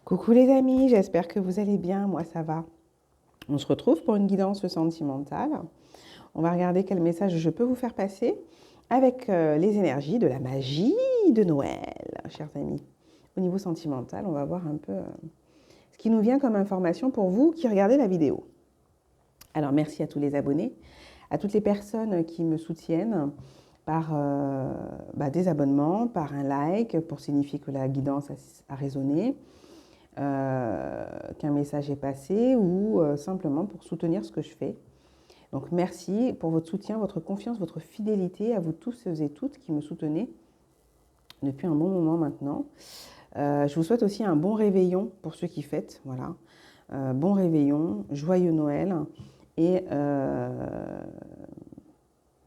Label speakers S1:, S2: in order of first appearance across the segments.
S1: Coucou les amis, j'espère que vous allez bien, moi ça va. On se retrouve pour une guidance sentimentale. On va regarder quel message je peux vous faire passer avec les énergies de la magie de Noël, chers amis. Au niveau sentimental, on va voir un peu ce qui nous vient comme information pour vous qui regardez la vidéo. Alors merci à tous les abonnés, à toutes les personnes qui me soutiennent par des abonnements, par un like pour signifier que la guidance a résonné. Qu'un message est passé ou simplement pour soutenir ce que je fais. Donc merci pour votre soutien, votre confiance, votre fidélité à vous tous et toutes qui me soutenez depuis un bon moment maintenant. Je vous souhaite aussi un bon réveillon pour ceux qui fêtent. Voilà. Bon réveillon, joyeux Noël. Et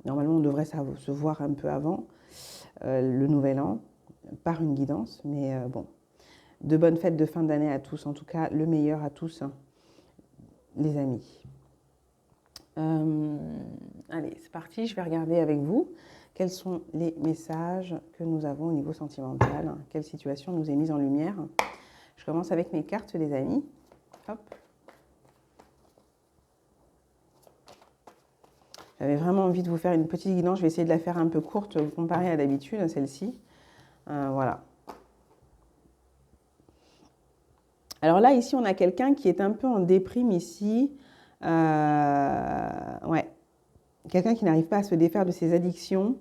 S1: normalement, on devrait se voir un peu avant le Nouvel An par une guidance. Mais bon. De bonnes fêtes de fin d'année à tous, en tout cas le meilleur à tous, les amis. Allez, c'est parti, je vais regarder avec vous quels sont les messages que nous avons au niveau sentimental, quelle situation nous est mise en lumière. Je commence avec mes cartes, les amis. Hop. J'avais vraiment envie de vous faire une petite guidance, je vais essayer de la faire un peu courte comparée à d'habitude, celle-ci. Voilà. Alors là, ici, on a quelqu'un qui est un peu en déprime ici. Ouais. Quelqu'un qui n'arrive pas à se défaire de ses addictions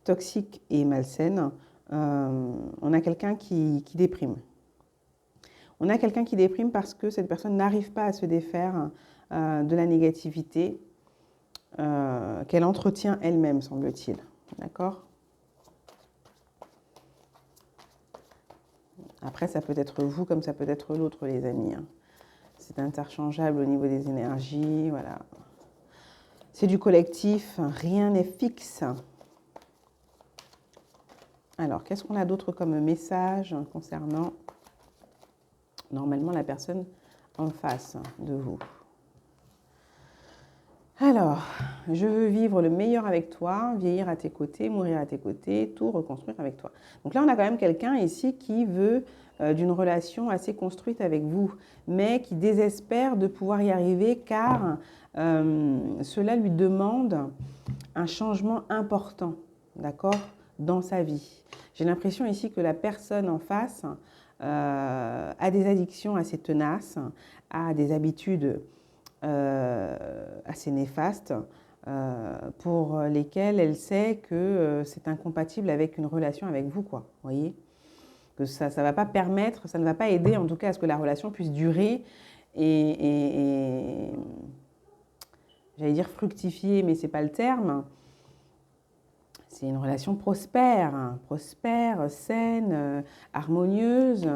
S1: toxiques et malsaines. On a quelqu'un qui déprime. On a quelqu'un qui déprime parce que cette personne n'arrive pas à se défaire de la négativité qu'elle entretient elle-même, semble-t-il. D'accord ? Après, ça peut être vous comme ça peut être l'autre, les amis. C'est interchangeable au niveau des énergies, voilà. C'est du collectif, rien n'est fixe. Alors, qu'est-ce qu'on a d'autre comme message concernant, normalement, la personne en face de vous? Alors, je veux vivre le meilleur avec toi, vieillir à tes côtés, mourir à tes côtés, tout reconstruire avec toi. Donc là, on a quand même quelqu'un ici qui veut d'une relation assez construite avec vous, mais qui désespère de pouvoir y arriver car cela lui demande un changement important, d'accord, dans sa vie. J'ai l'impression ici que la personne en face a des addictions assez tenaces, a des habitudes assez néfastes pour lesquelles elle sait que c'est incompatible avec une relation avec vous, quoi, voyez, que ça ne va pas permettre, ça ne va pas aider en tout cas à ce que la relation puisse durer et j'allais dire fructifier, mais ce n'est pas le terme. C'est une relation prospère, saine, harmonieuse.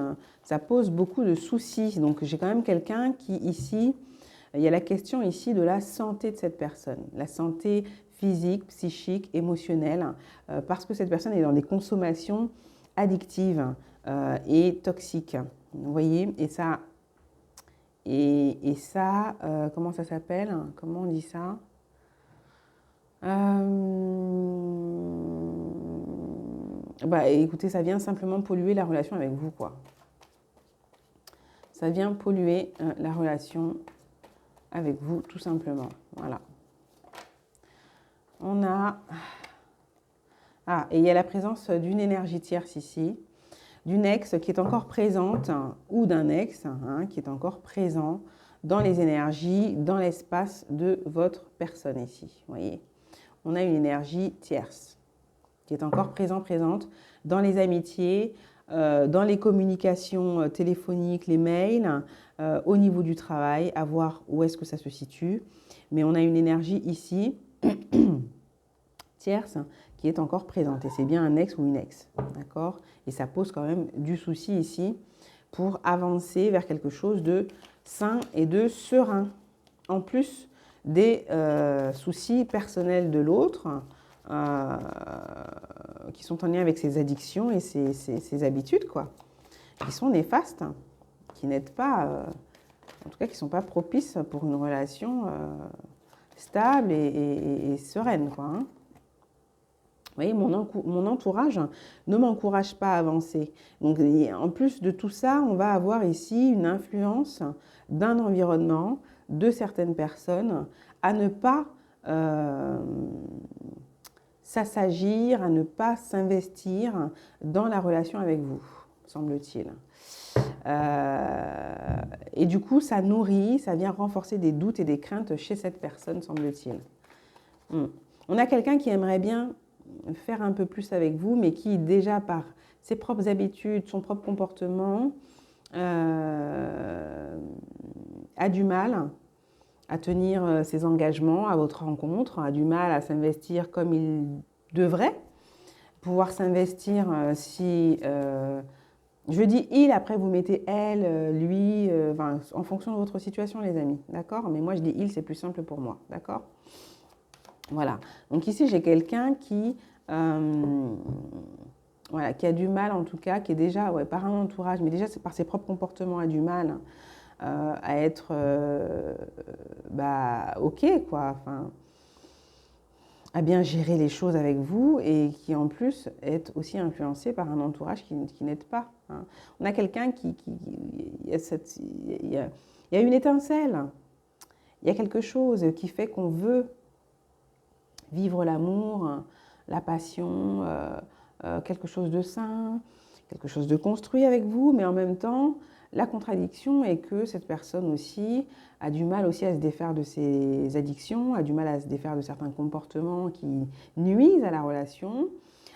S1: Ça pose beaucoup de soucis. Donc j'ai quand même quelqu'un qui ici, il y a la question ici de la santé de cette personne, la santé physique, psychique, émotionnelle, parce que cette personne est dans des consommations addictives et toxiques. Vous voyez, et ça, comment ça s'appelle? Comment on dit ça? Écoutez, ça vient simplement polluer la relation avec vous, quoi. Ça vient polluer la relation avec vous, tout simplement. Voilà. On a... Ah, et il y a la présence d'une énergie tierce ici, d'une ex qui est encore présente, ou d'un ex qui est encore présent dans les énergies, dans l'espace de votre personne ici. Vous voyez, on a une énergie tierce qui est encore présente dans les amitiés, dans les communications téléphoniques, les mails, au niveau du travail, à voir où est-ce que ça se situe. Mais on a une énergie ici, tierce, qui est encore présente. Et c'est bien un ex ou une ex, d'accord? Et ça pose quand même du souci ici pour avancer vers quelque chose de sain et de serein. En plus des soucis personnels de l'autre, qui sont en lien avec ses addictions et ses habitudes, quoi, qui sont néfastes, qui n'aident pas, en tout cas qui ne sont pas propices pour une relation stable et sereine, quoi. voyez, mon entourage ne m'encourage pas à avancer. Donc, en plus de tout ça, on va avoir ici une influence d'un environnement, de certaines personnes, à ne pas s'assagir, à ne pas s'investir dans la relation avec vous, semble-t-il. Et du coup, ça nourrit, ça vient renforcer des doutes et des craintes chez cette personne, semble-t-il. On a quelqu'un qui aimerait bien faire un peu plus avec vous, mais qui déjà par ses propres habitudes, son propre comportement, a du mal à tenir ses engagements à votre rencontre, a du mal à s'investir comme il devrait, pouvoir s'investir si... je dis il, après vous mettez elle, lui, en fonction de votre situation les amis, d'accord? Mais moi je dis il, c'est plus simple pour moi, d'accord? Voilà, donc ici j'ai quelqu'un qui, voilà, qui a du mal en tout cas, qui est déjà, ouais, par un entourage, mais déjà c'est par ses propres comportements, a du mal à être ok quoi, enfin, à bien gérer les choses avec vous et qui en plus est aussi influencé par un entourage qui n'aide pas. Hein. On a quelqu'un il y a une étincelle, il y a quelque chose qui fait qu'on veut vivre l'amour, la passion, quelque chose de sain, quelque chose de construit avec vous, mais en même temps, la contradiction est que cette personne aussi a du mal aussi à se défaire de ses addictions, a du mal à se défaire de certains comportements qui nuisent à la relation,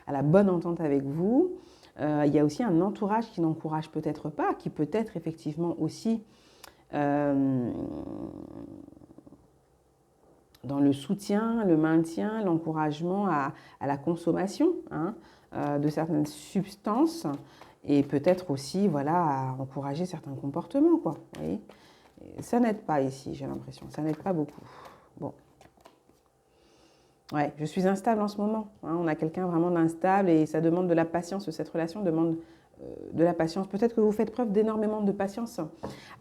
S1: à la bonne entente avec vous. Il y a aussi un entourage qui n'encourage peut-être pas, qui peut être effectivement aussi dans le soutien, le maintien, l'encouragement à la consommation hein, de certaines substances et peut-être aussi voilà, à encourager certains comportements. Quoi, vous voyez. Ça n'aide pas ici, j'ai l'impression. Ça n'aide pas beaucoup. Bon. Ouais, je suis instable en ce moment. Hein, on a quelqu'un vraiment d'instable et ça demande de la patience. Cette relation demande de la patience. Peut-être que vous faites preuve d'énormément de patience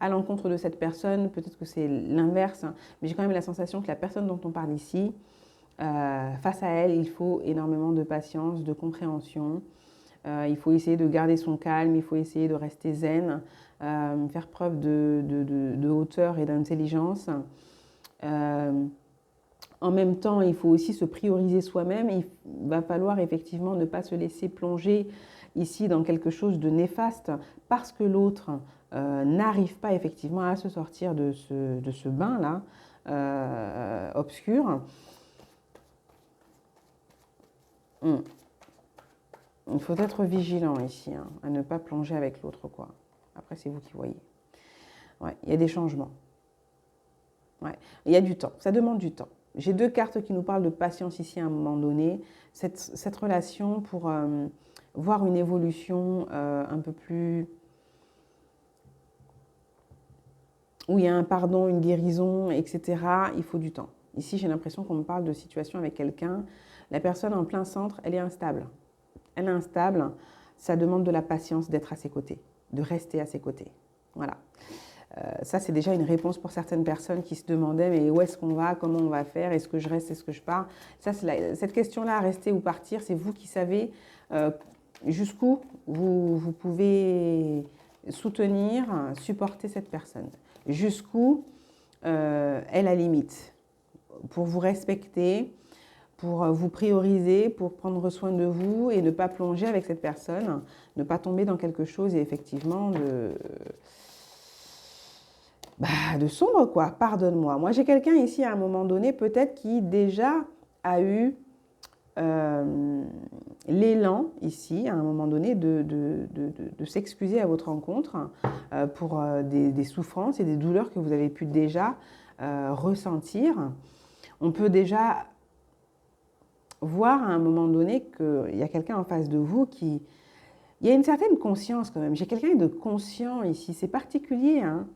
S1: à l'encontre de cette personne. Peut-être que c'est l'inverse. Mais j'ai quand même la sensation que la personne dont on parle ici, face à elle, il faut énormément de patience, de compréhension. Il faut essayer de garder son calme, il faut essayer de rester zen, faire preuve de hauteur et d'intelligence. En même temps, il faut aussi se prioriser soi-même. Il va falloir effectivement ne pas se laisser plonger ici dans quelque chose de néfaste parce que l'autre n'arrive pas effectivement à se sortir de ce bain-là obscur. Il faut être vigilant ici, hein, à ne pas plonger avec l'autre, quoi. Après, c'est vous qui voyez. Ouais, il y a des changements. Ouais, il y a du temps. Ça demande du temps. J'ai deux cartes qui nous parlent de patience ici à un moment donné. Cette relation pour voir une évolution un peu plus... où il y a un pardon, une guérison, etc. Il faut du temps. Ici, j'ai l'impression qu'on me parle de situation avec quelqu'un. La personne en plein centre, elle est instable. Elle est instable. Ça demande de la patience d'être à ses côtés, de rester à ses côtés. Voilà. Ça, c'est déjà une réponse pour certaines personnes qui se demandaient mais où est-ce qu'on va, comment on va faire, est-ce que je reste, est-ce que je pars. Ça, cette question-là, rester ou partir, c'est vous qui savez jusqu'où vous pouvez soutenir, supporter cette personne. Jusqu'où est la limite pour vous respecter, pour vous prioriser, pour prendre soin de vous et ne pas plonger avec cette personne, ne pas tomber dans quelque chose et effectivement de sombre, quoi. Pardonne-moi. Moi, j'ai quelqu'un ici à un moment donné, peut-être qui déjà a eu l'élan ici, à un moment donné, de s'excuser à votre rencontre pour des souffrances et des douleurs que vous avez pu déjà ressentir. On peut déjà voir à un moment donné qu'il y a quelqu'un en face de vous qui... Il y a une certaine conscience quand même. J'ai quelqu'un de conscient ici. C'est particulier, hein.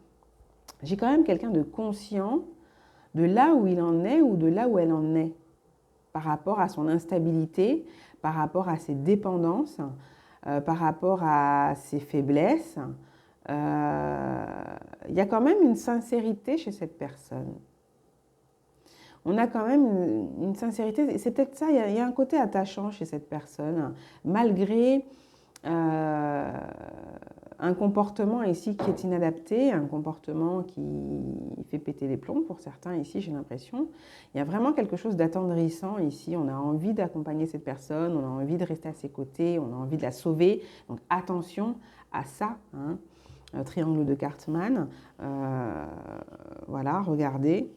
S1: J'ai quand même quelqu'un de conscient de là où il en est ou de là où elle en est par rapport à son instabilité, par rapport à ses dépendances, par rapport à ses faiblesses. Il y a quand même une sincérité chez cette personne. on a quand même une sincérité. C'est peut-être ça, il y a un côté attachant chez cette personne, malgré un comportement ici qui est inadapté, un comportement qui fait péter les plombs pour certains ici, j'ai l'impression. Il y a vraiment quelque chose d'attendrissant ici. On a envie d'accompagner cette personne, on a envie de rester à ses côtés, on a envie de la sauver. Donc attention à ça, hein. Triangle de Cartman. Voilà, regardez.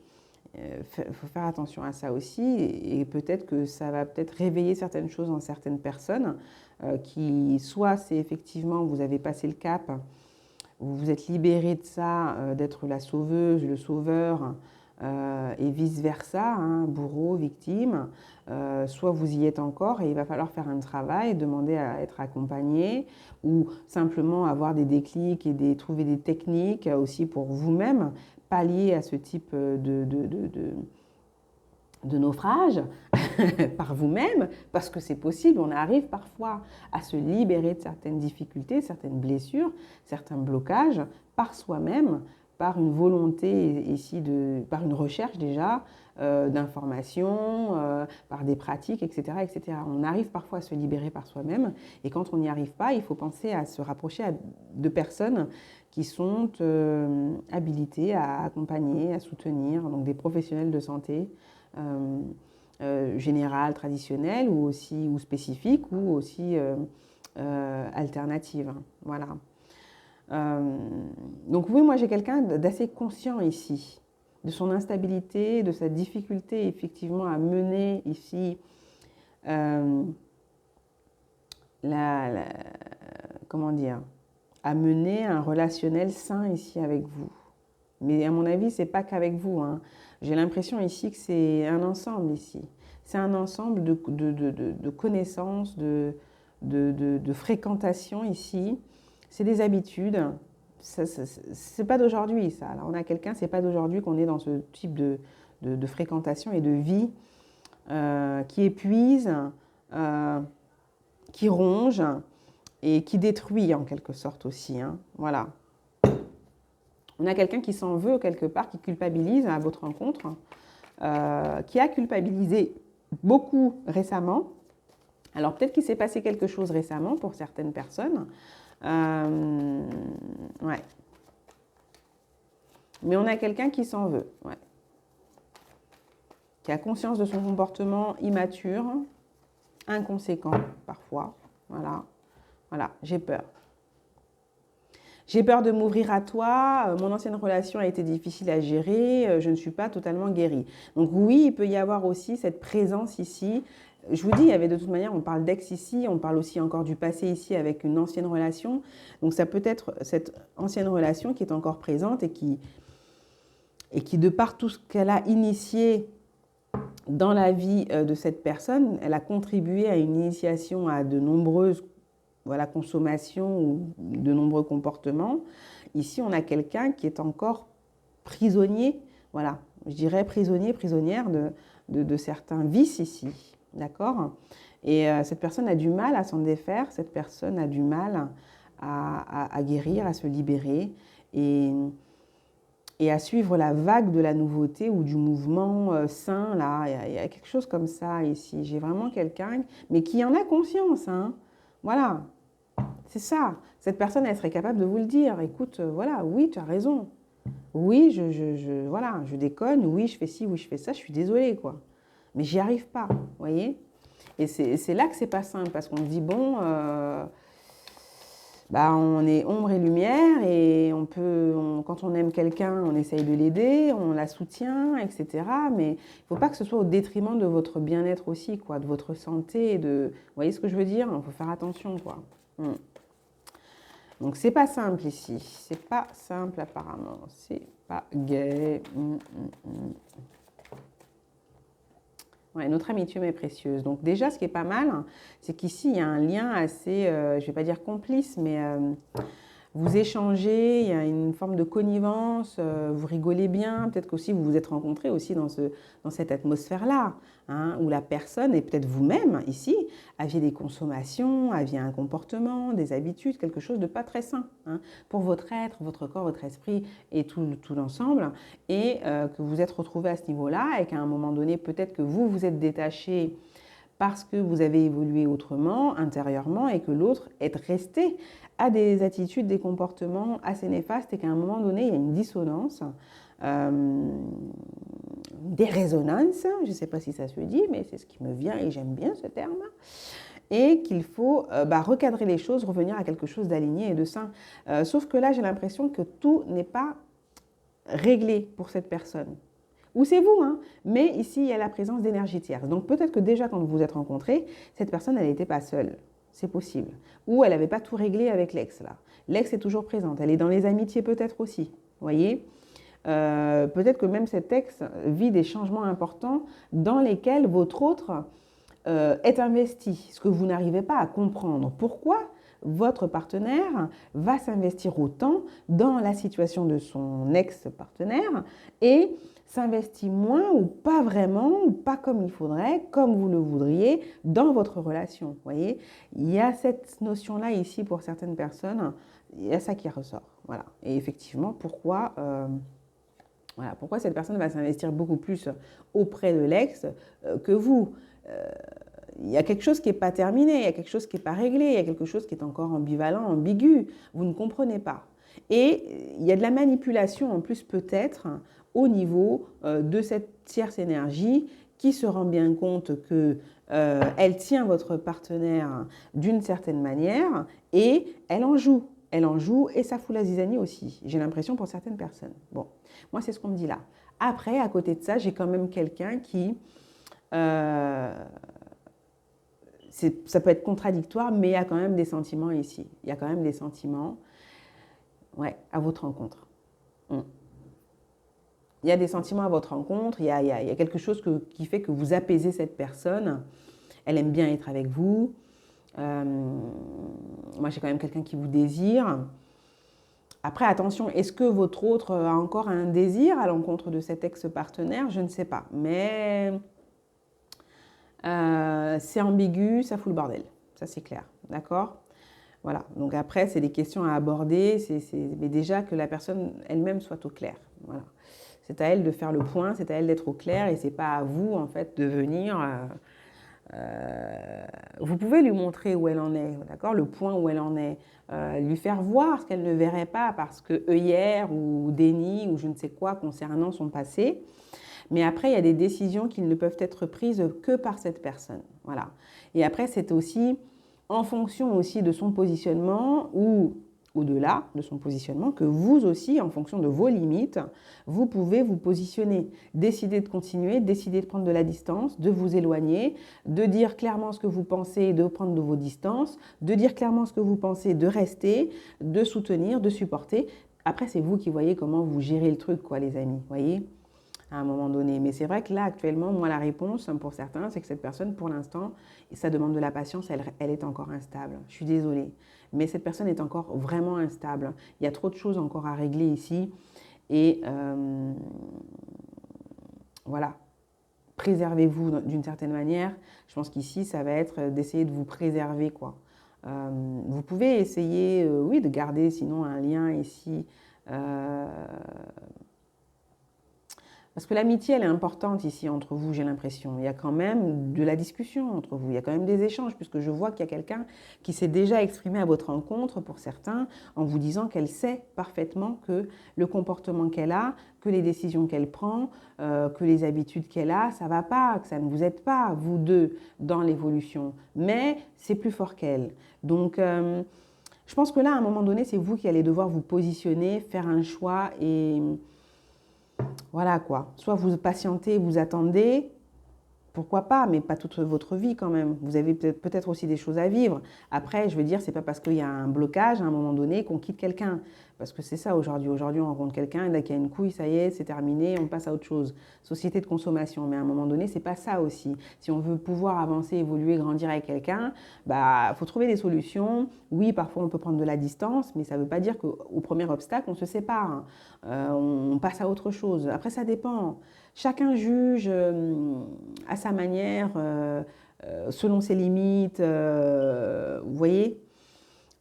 S1: Il faut faire attention à ça aussi, et peut-être que ça va peut-être réveiller certaines choses en certaines personnes, qui soit c'est effectivement vous avez passé le cap, vous vous êtes libéré de ça, d'être la sauveuse, le sauveur, et vice-versa, hein, bourreau, victime, soit vous y êtes encore et il va falloir faire un travail, demander à être accompagné ou simplement avoir des déclics et trouver des techniques aussi pour vous-même pallier à ce type de naufrage par vous-même, parce que c'est possible, on arrive parfois à se libérer de certaines difficultés, certaines blessures, certains blocages par soi-même, par une volonté ici, par une recherche déjà d'informations, par des pratiques, etc., etc. On arrive parfois à se libérer par soi-même, et quand on n'y arrive pas, il faut penser à se rapprocher de personnes qui sont habilitées à accompagner, à soutenir, donc des professionnels de santé, générale, traditionnelle ou spécifique ou aussi alternative. Voilà. Donc oui, moi j'ai quelqu'un d'assez conscient ici, de son instabilité, de sa difficulté effectivement à mener ici comment dire, à mener un relationnel sain ici avec vous. Mais à mon avis, c'est pas qu'avec vous, hein. J'ai l'impression ici que c'est un ensemble ici. C'est un ensemble de connaissances, de fréquentation ici. C'est des habitudes. C'est pas d'aujourd'hui, ça. Alors, on a quelqu'un, c'est pas d'aujourd'hui qu'on est dans ce type de fréquentation et de vie qui épuise, qui ronge et qui détruit en quelque sorte aussi, hein. Voilà. On a quelqu'un qui s'en veut quelque part, qui culpabilise à votre rencontre, qui a culpabilisé beaucoup récemment. Alors peut-être qu'il s'est passé quelque chose récemment pour certaines personnes. Ouais. Mais on a quelqu'un qui s'en veut, ouais. Qui a conscience de son comportement immature, inconséquent parfois. Voilà, voilà, j'ai peur. J'ai peur de m'ouvrir à toi, mon ancienne relation a été difficile à gérer, je ne suis pas totalement guérie. Donc oui, il peut y avoir aussi cette présence ici. Je vous dis, il y avait de toute manière, on parle d'ex ici, on parle aussi encore du passé ici avec une ancienne relation. Donc ça peut être cette ancienne relation qui est encore présente et qui de par tout ce qu'elle a initié dans la vie de cette personne, elle a contribué à une initiation à de nombreuses consommation ou de nombreux comportements. Ici, on a quelqu'un qui est encore prisonnier, voilà, je dirais prisonnier, prisonnière de certains vices ici, d'accord? Et cette personne a du mal à s'en défaire, cette personne a du mal à guérir, à se libérer et à suivre la vague de la nouveauté ou du mouvement sain, là. Il y a quelque chose comme ça ici. J'ai vraiment quelqu'un, mais qui en a conscience, hein. Voilà. C'est ça. Cette personne, elle serait capable de vous le dire. Écoute, voilà, oui, tu as raison. Oui, voilà, je déconne. Oui, je fais ci, oui, je fais ça. Je suis désolée, quoi. Mais j'y arrive pas, vous voyez? Et c'est là que c'est pas simple, parce qu'on se dit, bon, on est ombre et lumière, et quand on aime quelqu'un, on essaye de l'aider, on la soutient, etc. Mais il ne faut pas que ce soit au détriment de votre bien-être aussi, quoi, de votre santé. Vous voyez ce que je veux dire? Il faut faire attention, quoi. Donc, c'est pas simple ici. C'est pas simple, apparemment. C'est pas gai. Ouais, notre amitié m'est précieuse. Donc, déjà, ce qui est pas mal, c'est qu'ici, il y a un lien assez, je vais pas dire complice, mais vous échangez, il y a une forme de connivence, vous rigolez bien, peut-être qu'aussi vous vous êtes rencontrés aussi dans cette atmosphère-là, hein, où la personne, et peut-être vous-même ici, aviez des consommations, aviez un comportement, des habitudes, quelque chose de pas très sain, hein, pour votre être, votre corps, votre esprit et tout l'ensemble, et que vous êtes retrouvés à ce niveau-là, et qu'à un moment donné, peut-être que vous vous êtes détaché parce que vous avez évolué autrement, intérieurement, et que l'autre est resté à des attitudes, des comportements assez néfastes, et qu'à un moment donné, il y a une dissonance, des résonances, je ne sais pas si ça se dit, mais c'est ce qui me vient, et j'aime bien ce terme, et qu'il faut recadrer les choses, revenir à quelque chose d'aligné et de sain. Sauf que là, j'ai l'impression que tout n'est pas réglé pour cette personne. Ou c'est vous, hein, mais ici, il y a la présence d'énergie tierce. Donc peut-être que déjà, quand vous vous êtes rencontrés, cette personne, elle n'était pas seule. C'est possible. Ou elle n'avait pas tout réglé avec l'ex, là. L'ex est toujours présente. Elle est dans les amitiés peut-être aussi. Vous voyez, peut-être que même cet ex vit des changements importants dans lesquels votre autre est investi. Ce que vous n'arrivez pas à comprendre. Pourquoi votre partenaire va s'investir autant dans la situation de son ex-partenaire et s'investit moins ou pas vraiment, ou pas comme il faudrait, comme vous le voudriez, dans votre relation. Vous voyez, il y a cette notion-là ici pour certaines personnes, il y a ça qui ressort. Voilà. Et effectivement, pourquoi cette personne va s'investir beaucoup plus auprès de l'ex que vous. Il y a quelque chose qui n'est pas terminé, il y a quelque chose qui n'est pas réglé, il y a quelque chose qui est encore ambivalent, ambigu. Vous ne comprenez pas. Et il y a de la manipulation en plus peut-être au niveau de cette tierce énergie qui se rend bien compte qu'elle tient votre partenaire d'une certaine manière et elle en joue. Elle en joue et ça fout la zizanie aussi, j'ai l'impression pour certaines personnes. Bon, moi c'est ce qu'on me dit là. Après, à côté de ça, j'ai quand même quelqu'un qui... ça peut être contradictoire, mais il y a quand même des sentiments ici. Il y a quand même des sentiments à votre rencontre. Il y a des sentiments à votre rencontre, il y a quelque chose qui fait que vous apaisez cette personne. Elle aime bien être avec vous. Moi, j'ai quand même quelqu'un qui vous désire. Après, attention, est-ce que votre autre a encore un désir à l'encontre de cet ex-partenaire? Je ne sais pas. Mais c'est ambigu, ça fout le bordel. Ça, c'est clair. D'accord? Voilà. Donc après, c'est des questions à aborder. Mais déjà que la personne elle-même soit au clair. Voilà. C'est à elle de faire le point, c'est à elle d'être au clair et c'est pas à vous, en fait, de venir... vous pouvez lui montrer où elle en est, d'accord, le point où elle en est, lui faire voir ce qu'elle ne verrait pas parce que œillère ou déni ou je ne sais quoi concernant son passé. Mais après, il y a des décisions qui ne peuvent être prises que par cette personne. Voilà. Et après, c'est aussi en fonction aussi de son positionnement ou au-delà de son positionnement que vous aussi, en fonction de vos limites, vous pouvez vous positionner, décider de continuer, décider de prendre de la distance, de vous éloigner, de dire clairement ce que vous pensez, de prendre de vos distances, de dire clairement ce que vous pensez, de rester, de soutenir, de supporter. Après, c'est vous qui voyez comment vous gérez le truc, quoi, les amis, voyez, à un moment donné. Mais c'est vrai que là, actuellement, moi, la réponse, pour certains, c'est que cette personne, pour l'instant, ça demande de la patience, elle est encore instable. Je suis désolée. Mais cette personne est encore vraiment instable. Il y a trop de choses encore à régler ici. Et voilà, préservez-vous d'une certaine manière. Je pense qu'ici, ça va être d'essayer de vous préserver, quoi. Vous pouvez essayer, oui, de garder sinon un lien ici. Parce que l'amitié, elle est importante ici entre vous, j'ai l'impression. Il y a quand même de la discussion entre vous, il y a quand même des échanges, puisque je vois qu'il y a quelqu'un qui s'est déjà exprimé à votre rencontre, pour certains, en vous disant qu'elle sait parfaitement que le comportement qu'elle a, que les décisions qu'elle prend, que les habitudes qu'elle a, ça ne va pas, que ça ne vous aide pas, vous deux, dans l'évolution. Mais c'est plus fort qu'elle. Donc, je pense que là, à un moment donné, c'est vous qui allez devoir vous positionner, faire un choix et... Voilà quoi, soit vous patientez, vous attendez, pourquoi pas, mais pas toute votre vie quand même. Vous avez peut-être aussi des choses à vivre. Après, je veux dire, c'est pas parce qu'il y a un blocage à un moment donné qu'on quitte quelqu'un. Parce que c'est ça aujourd'hui. Aujourd'hui, on rencontre quelqu'un, et dès qu'il y a une couille, ça y est, c'est terminé, on passe à autre chose. Société de consommation. Mais à un moment donné, c'est pas ça aussi. Si on veut pouvoir avancer, évoluer, grandir avec quelqu'un, bah, faut trouver des solutions. Oui, parfois, on peut prendre de la distance, mais ça ne veut pas dire qu'au premier obstacle, on se sépare. Hein. On passe à autre chose. Après, ça dépend. Chacun juge à sa manière, selon ses limites. Vous voyez?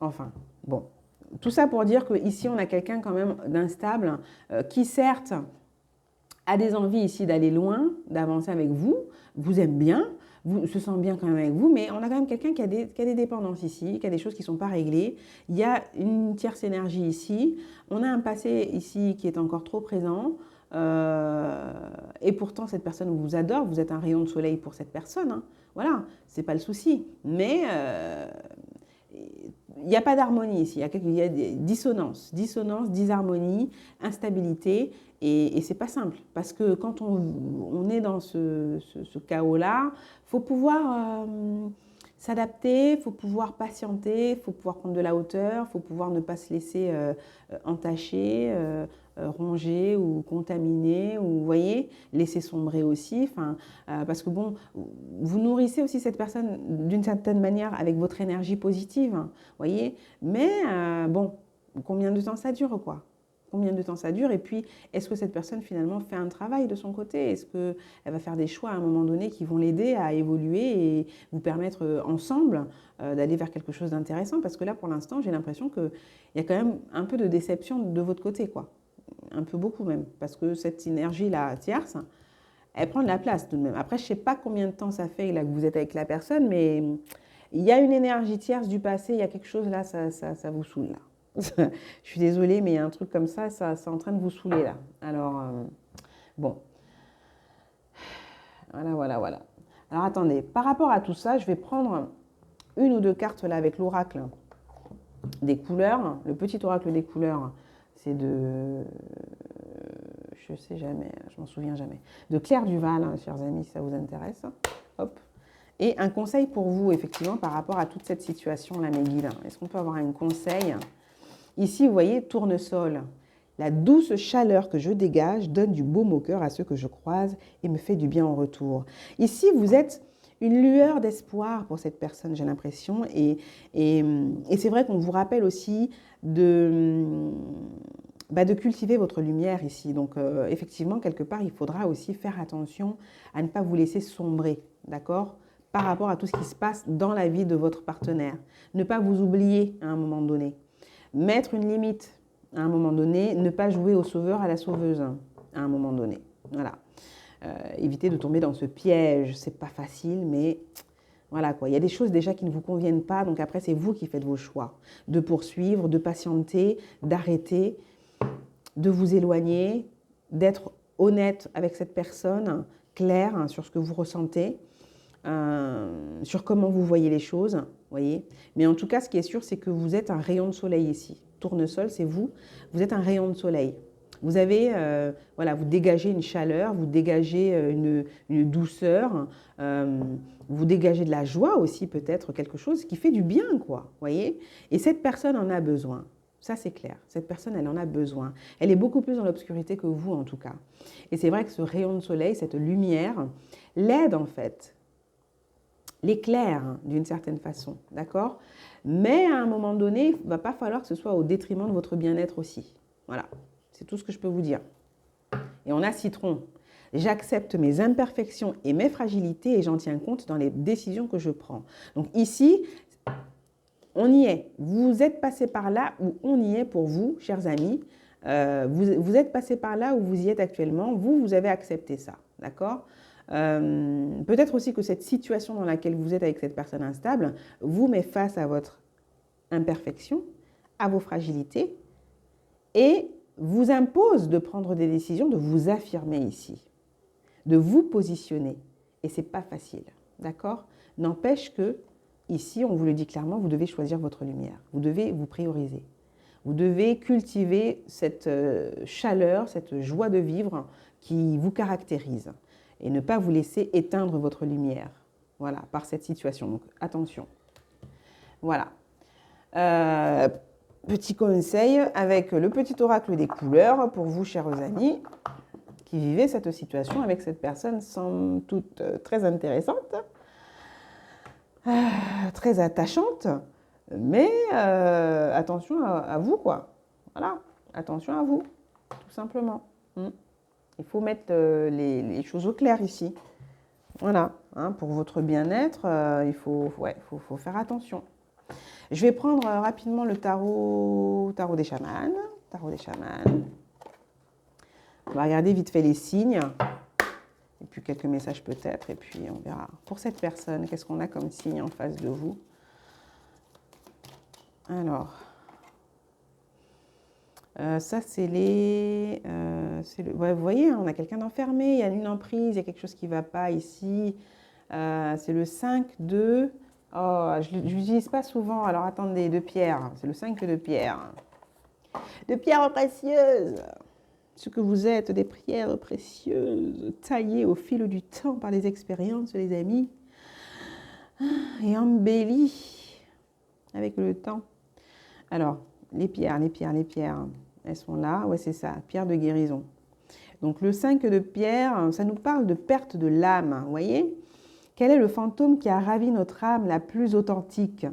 S1: Enfin, bon. Tout ça pour dire qu'ici, on a quelqu'un quand même d'instable qui, certes, a des envies ici d'aller loin, d'avancer avec vous, vous aime bien, vous se sent bien quand même avec vous, mais on a quand même quelqu'un qui a des dépendances ici, qui a des choses qui ne sont pas réglées. Il y a une tierce énergie ici. On a un passé ici qui est encore trop présent. Et pourtant, cette personne vous adore. Vous êtes un rayon de soleil pour cette personne. Hein. Voilà, c'est pas le souci. Mais il n'y a pas d'harmonie ici, il y a des dissonances, disharmonie, instabilité, et c'est pas simple. Parce que quand on est dans ce chaos-là, il faut pouvoir s'adapter, il faut pouvoir patienter, il faut pouvoir prendre de la hauteur, il faut pouvoir ne pas se laisser entacher, ronger ou contaminer, ou vous voyez, laisser sombrer aussi. Enfin, parce que bon, vous nourrissez aussi cette personne d'une certaine manière avec votre énergie positive, hein, voyez. Mais bon, combien de temps ça dure, quoi? Combien de temps ça dure? Et puis, est-ce que cette personne finalement fait un travail de son côté? Est-ce qu'elle va faire des choix à un moment donné qui vont l'aider à évoluer et vous permettre ensemble d'aller vers quelque chose d'intéressant? Parce que là, pour l'instant, j'ai l'impression qu'il y a quand même un peu de déception de votre côté, quoi. Un peu beaucoup même. Parce que cette énergie-là tierce, elle prend de la place tout de même. Après, je ne sais pas combien de temps ça fait là, que vous êtes avec la personne, mais il y a une énergie tierce du passé, il y a quelque chose là, ça vous saoule là. Je suis désolée, mais il y a un truc comme ça est en train de vous saouler là. Alors, bon. Voilà. Alors, attendez, par rapport à tout ça, je vais prendre une ou deux cartes là avec l'oracle des couleurs. Le petit oracle des couleurs, c'est de... je sais jamais, je m'en souviens jamais. De Claire Duval, hein, chers amis, si ça vous intéresse. Hop. Et un conseil pour vous, effectivement, par rapport à toute cette situation-là, mes guides. Est-ce qu'on peut avoir un conseil? Ici, vous voyez, tournesol. La douce chaleur que je dégage donne du baume au cœur à ceux que je croise et me fait du bien en retour. Ici, vous êtes une lueur d'espoir pour cette personne, j'ai l'impression. Et c'est vrai qu'on vous rappelle aussi de cultiver votre lumière ici. Donc, effectivement, quelque part, il faudra aussi faire attention à ne pas vous laisser sombrer, d'accord ? Par rapport à tout ce qui se passe dans la vie de votre partenaire. Ne pas vous oublier à un moment donné. Mettre une limite à un moment donné, ne pas jouer au sauveur à la sauveuse à un moment donné. Voilà. Éviter de tomber dans ce piège, c'est pas facile, mais voilà quoi. Il y a des choses déjà qui ne vous conviennent pas, donc après c'est vous qui faites vos choix. De poursuivre, de patienter, d'arrêter, de vous éloigner, d'être honnête avec cette personne, clair sur ce que vous ressentez, sur comment vous voyez les choses, voyez. Mais en tout cas, ce qui est sûr, c'est que vous êtes un rayon de soleil ici. Tournesol, c'est vous. Vous êtes un rayon de soleil. Vous avez, voilà, vous dégagez une chaleur, vous dégagez une douceur, vous dégagez de la joie aussi peut-être, quelque chose qui fait du bien, quoi, voyez. Et cette personne en a besoin. Ça, c'est clair. Cette personne, elle en a besoin. Elle est beaucoup plus dans l'obscurité que vous, en tout cas. Et c'est vrai que ce rayon de soleil, cette lumière, l'aide en fait, l'éclaire d'une certaine façon, d'accord? Mais à un moment donné, il ne va pas falloir que ce soit au détriment de votre bien-être aussi. Voilà, c'est tout ce que je peux vous dire. Et on a citron. J'accepte mes imperfections et mes fragilités et j'en tiens compte dans les décisions que je prends. Donc ici, on y est. Vous êtes passé par là où on y est pour vous, chers amis. Vous êtes passé par là où vous y êtes actuellement. Vous avez accepté ça, d'accord? Peut-être aussi que cette situation dans laquelle vous êtes avec cette personne instable vous met face à votre imperfection, à vos fragilités et vous impose de prendre des décisions, de vous affirmer ici, de vous positionner. Et ce n'est pas facile, d'accord? N'empêche que, ici, on vous le dit clairement, vous devez choisir votre lumière. Vous devez vous prioriser. Vous devez cultiver cette chaleur, cette joie de vivre qui vous caractérise. Et ne pas vous laisser éteindre votre lumière, voilà, par cette situation. Donc, attention. Voilà. petit conseil avec le petit oracle des couleurs pour vous, chers amis, qui vivez cette situation avec cette personne sans doute très intéressante, très attachante, mais attention à vous, quoi. Voilà, attention à vous, tout simplement. Il faut mettre les choses au clair ici. Voilà, hein, pour votre bien-être, il faut faire attention. Je vais prendre rapidement le tarot des chamans. Tarot des chamans. On va regarder vite fait les signes. Et puis quelques messages peut-être. Et puis on verra. Pour cette personne, qu'est-ce qu'on a comme signe en face de vous? Alors, ça c'est les... ouais, vous voyez, hein, on a quelqu'un d'enfermé, il y a une emprise, il y a quelque chose qui ne va pas ici. C'est le 5 de... Oh, je ne l'utilise pas souvent, alors attendez, de pierre. C'est le 5 de pierre. De pierres précieuses. Ce que vous êtes, des pierres précieuses, taillées au fil du temps par les expériences, les amis, et embellies avec le temps. Alors, les pierres, elles sont là. Ouais, c'est ça, pierre de guérison. Donc, le 5 de pierre, ça nous parle de perte de l'âme, vous voyez? Quel est le fantôme qui a ravi notre âme la plus authentique?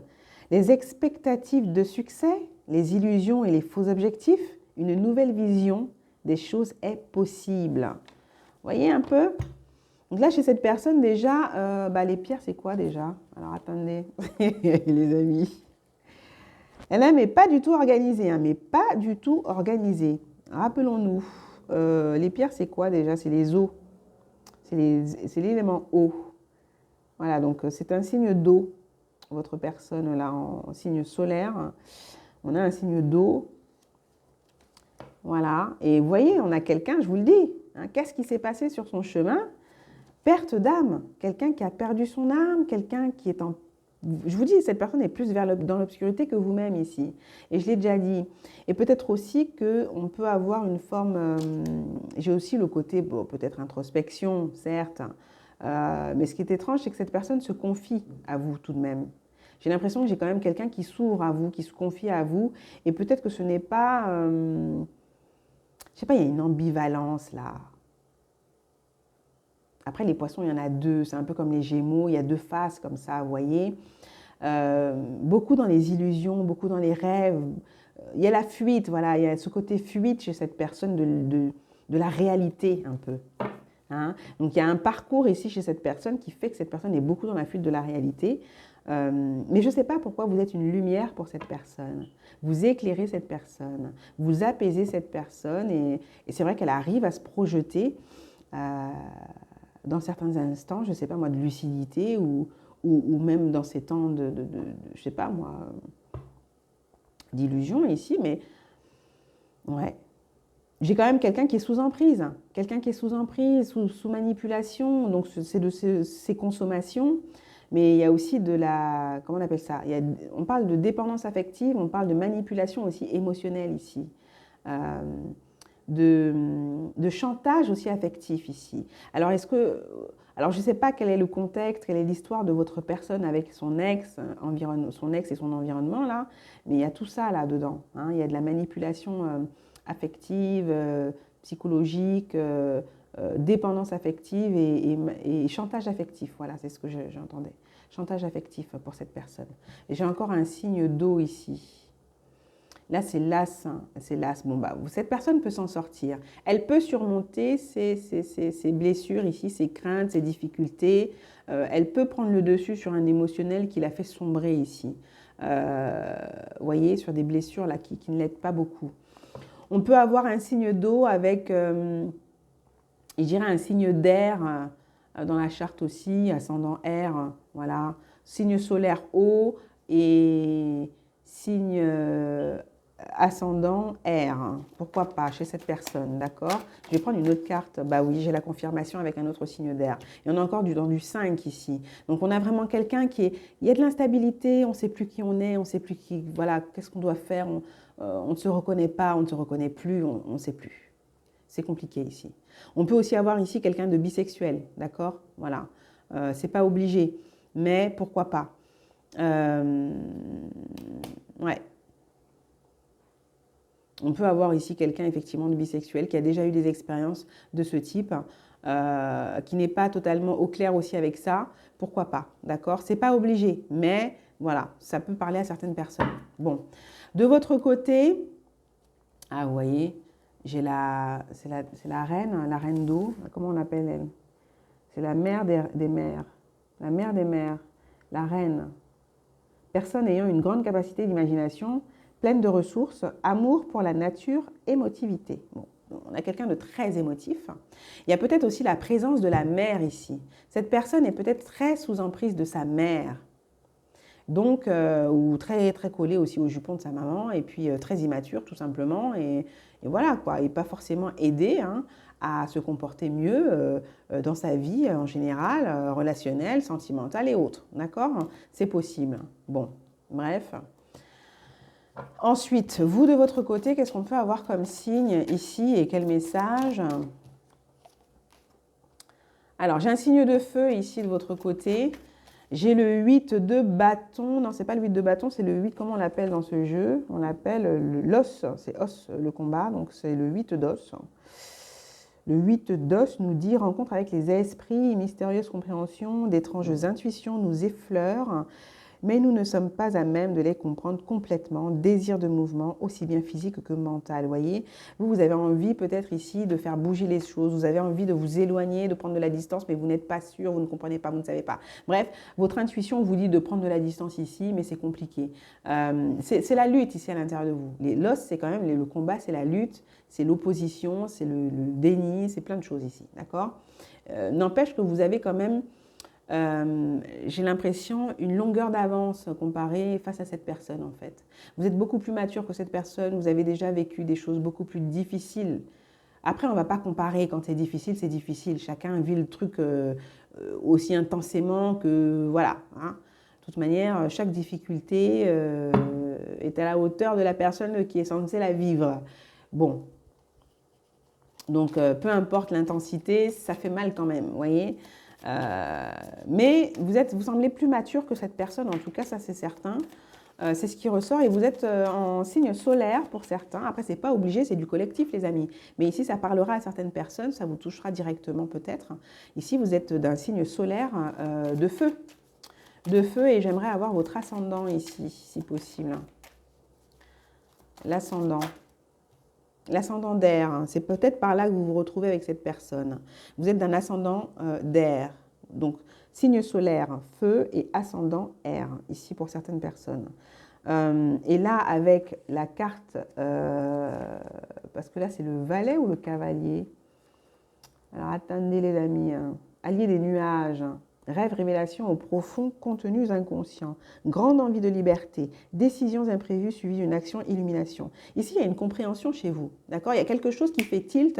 S1: Les expectatives de succès, les illusions et les faux objectifs? Une nouvelle vision des choses est possible. Vous voyez un peu? Donc là, chez cette personne, déjà, les pierres, c'est quoi déjà? Alors, attendez, les amis. Elle n'est pas du tout organisée, hein, mais pas du tout organisée. Rappelons-nous, les pierres, c'est quoi déjà? C'est les eaux. C'est l'élément eau. Voilà, donc c'est un signe d'eau. Votre personne, là, en signe solaire. On a un signe d'eau. Voilà. Et vous voyez, on a quelqu'un, je vous le dis, hein, qu'est-ce qui s'est passé sur son chemin? Perte d'âme. Quelqu'un qui a perdu son âme, quelqu'un qui est en... Je vous dis, cette personne est plus dans l'obscurité que vous-même ici. Et je l'ai déjà dit. Et peut-être aussi qu'on peut avoir une forme... j'ai aussi le côté, bon, peut-être introspection, certes. Mais ce qui est étrange, c'est que cette personne se confie à vous tout de même. J'ai l'impression que j'ai quand même quelqu'un qui s'ouvre à vous, qui se confie à vous. Et peut-être que ce n'est pas... je sais pas, il y a une ambivalence là. Après, les poissons, il y en a deux. C'est un peu comme les gémeaux. Il y a deux faces comme ça, vous voyez. Beaucoup dans les illusions, beaucoup dans les rêves. Il y a la fuite, voilà. Il y a ce côté fuite chez cette personne de la réalité un peu. Hein. Donc, il y a un parcours ici chez cette personne qui fait que cette personne est beaucoup dans la fuite de la réalité. Mais je ne sais pas pourquoi vous êtes une lumière pour cette personne. Vous éclairez cette personne. Vous apaisez cette personne. Et c'est vrai qu'elle arrive à se projeter dans certains instants, je ne sais pas moi, de lucidité ou même dans ces temps je ne sais pas moi, d'illusion ici, mais ouais. J'ai quand même quelqu'un qui est sous emprise, sous manipulation, donc c'est de ses consommations, mais il y a aussi de la, comment on appelle ça? On parle de dépendance affective, on parle de manipulation aussi émotionnelle ici. De chantage aussi affectif ici. Alors, je ne sais pas quel est le contexte, quelle est l'histoire de votre personne avec son ex et son environnement, là, mais il y a tout ça là-dedans. Hein. Il y a de la manipulation affective, psychologique, dépendance affective et chantage affectif. Voilà, c'est ce que j'entendais. Chantage affectif pour cette personne. Et j'ai encore un signe d'eau ici. Là, c'est l'as. C'est l'as. Bon, cette personne peut s'en sortir. Elle peut surmonter ses blessures ici, ses craintes, ses difficultés. Elle peut prendre le dessus sur un émotionnel qui l'a fait sombrer ici. Vous voyez, sur des blessures là, qui ne l'aident pas beaucoup. On peut avoir un signe d'eau avec, je dirais, un signe d'air dans la charte aussi, ascendant air. Voilà. Signe solaire eau et signe... ascendant air, pourquoi pas chez cette personne, d'accord? Je vais prendre une autre carte, bah oui, j'ai la confirmation avec un autre signe d'air. Et on a encore dans du 5 ici. Donc on a vraiment quelqu'un il y a de l'instabilité, on ne sait plus qui on est, on ne sait plus voilà, qu'est-ce qu'on doit faire, on ne se reconnaît pas, on ne se reconnaît plus, on ne sait plus. C'est compliqué ici. On peut aussi avoir ici quelqu'un de bisexuel, d'accord? Voilà, c'est pas obligé, mais pourquoi pas? Ouais. On peut avoir ici quelqu'un effectivement de bisexuel qui a déjà eu des expériences de ce type, qui n'est pas totalement au clair aussi avec ça. Pourquoi pas, d'accord? C'est pas obligé, mais voilà, ça peut parler à certaines personnes. Bon, de votre côté, ah vous voyez, j'ai c'est la reine d'eau, comment on appelle elle? C'est la mère des mères, la mère des mères, la reine. Personne ayant une grande capacité d'imagination, pleine de ressources, amour pour la nature, émotivité. Bon, on a quelqu'un de très émotif. Il y a peut-être aussi la présence de la mère ici. Cette personne est peut-être très sous emprise de sa mère. Donc, ou très, très collée aussi au jupon de sa maman, et puis très immature tout simplement. Et voilà quoi, et pas forcément aidée hein, à se comporter mieux dans sa vie en général, relationnelle, sentimentale et autres. D'accord? C'est possible. Bon, bref. Ensuite, vous de votre côté, qu'est-ce qu'on peut avoir comme signe ici et quel message? Alors, j'ai un signe de feu ici de votre côté. J'ai le 8 de bâton. Non, c'est pas le 8 de bâton, c'est le 8, comment on l'appelle dans ce jeu? On l'appelle l'os. C'est os le combat, donc c'est le 8 d'os. Le 8 d'os nous dit rencontre avec les esprits, mystérieuse compréhension, d'étranges intuitions nous effleurent. Mais nous ne sommes pas à même de les comprendre complètement. Désir de mouvement, aussi bien physique que mental. Vous voyez, vous avez envie peut-être ici de faire bouger les choses. Vous avez envie de vous éloigner, de prendre de la distance, mais vous n'êtes pas sûr, vous ne comprenez pas, vous ne savez pas. Bref, votre intuition vous dit de prendre de la distance ici, mais c'est compliqué. C'est la lutte ici à l'intérieur de vous. L'os, c'est quand même le combat, c'est la lutte, c'est l'opposition, c'est le déni, c'est plein de choses ici. D'accord? N'empêche que vous avez quand même... j'ai l'impression une longueur d'avance comparée face à cette personne en fait. Vous êtes beaucoup plus mature que cette personne, vous avez déjà vécu des choses beaucoup plus difficiles. Après, on ne va pas comparer, quand c'est difficile, chacun vit le truc aussi intensément que voilà. Hein. De toute manière, chaque difficulté est à la hauteur de la personne qui est censée la vivre. Bon, donc peu importe l'intensité, ça fait mal quand même, vous voyez. Mais vous semblez plus mature que cette personne, en tout cas, ça c'est certain. C'est ce qui ressort et vous êtes en signe solaire pour certains. Après, c'est pas obligé, c'est du collectif, les amis. Mais ici, ça parlera à certaines personnes, ça vous touchera directement peut-être. Ici, vous êtes d'un signe solaire de feu. De feu et j'aimerais avoir votre ascendant ici, si possible. L'ascendant. L'ascendant d'air, hein, c'est peut-être par là que vous vous retrouvez avec cette personne. Vous êtes d'un ascendant d'air, donc signe solaire, feu et ascendant air, ici pour certaines personnes. Et là, avec la carte, parce que là c'est le valet ou le cavalier. Alors attendez les amis, hein. Allié des nuages, rêve, révélation aux profonds contenus inconscients, grande envie de liberté, décisions imprévues suivies d'une action, illumination. Ici, il y a une compréhension chez vous, d'accord? Il y a quelque chose qui fait tilt.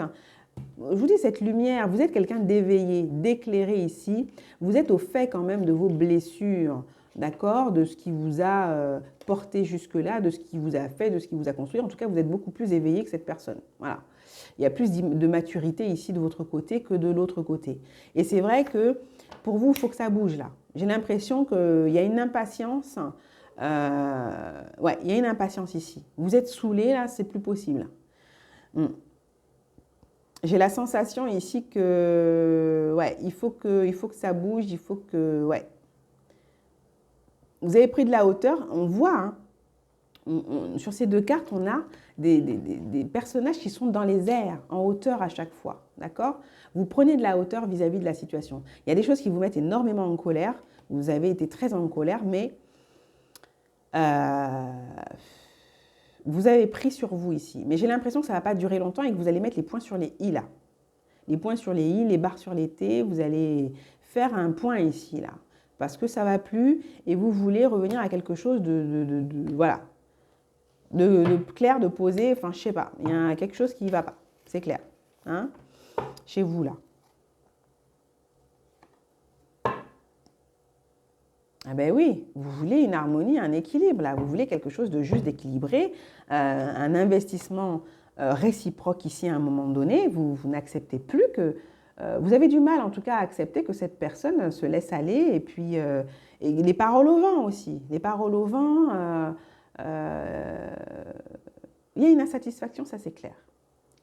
S1: Je vous dis, cette lumière, vous êtes quelqu'un d'éveillé, d'éclairé ici. Vous êtes au fait quand même de vos blessures, d'accord? De ce qui vous a porté jusque-là, de ce qui vous a fait, de ce qui vous a construit. En tout cas, vous êtes beaucoup plus éveillé que cette personne. Voilà. Il y a plus de maturité ici de votre côté que de l'autre côté. Et c'est vrai que pour vous, il faut que ça bouge là. J'ai l'impression qu'il y a une impatience. Ouais, il y a une impatience ici. Vous êtes saoulé là, c'est plus possible. J'ai la sensation ici que, ouais, il faut que ça bouge, il faut que, ouais. Vous avez pris de la hauteur, on voit, hein. Sur ces deux cartes, on a des personnages qui sont dans les airs, en hauteur à chaque fois, d'accord? Vous prenez de la hauteur vis-à-vis de la situation. Il y a des choses qui vous mettent énormément en colère, vous avez été très en colère, mais vous avez pris sur vous ici. Mais j'ai l'impression que ça ne va pas durer longtemps et que vous allez mettre les points sur les i là. Les points sur les i, les barres sur les t, vous allez faire un point ici là. Parce que ça ne va plus et vous voulez revenir à quelque chose voilà. De clair, de posé, enfin je sais pas, il y a quelque chose qui ne va pas, c'est clair, hein, chez vous là. Ah ben oui, vous voulez une harmonie, un équilibre là, vous voulez quelque chose de juste, d'équilibré, un investissement réciproque ici à un moment donné, vous n'acceptez plus que, vous avez du mal en tout cas à accepter que cette personne se laisse aller et puis et les paroles au vent aussi, les paroles au vent, il y a une insatisfaction, ça c'est clair.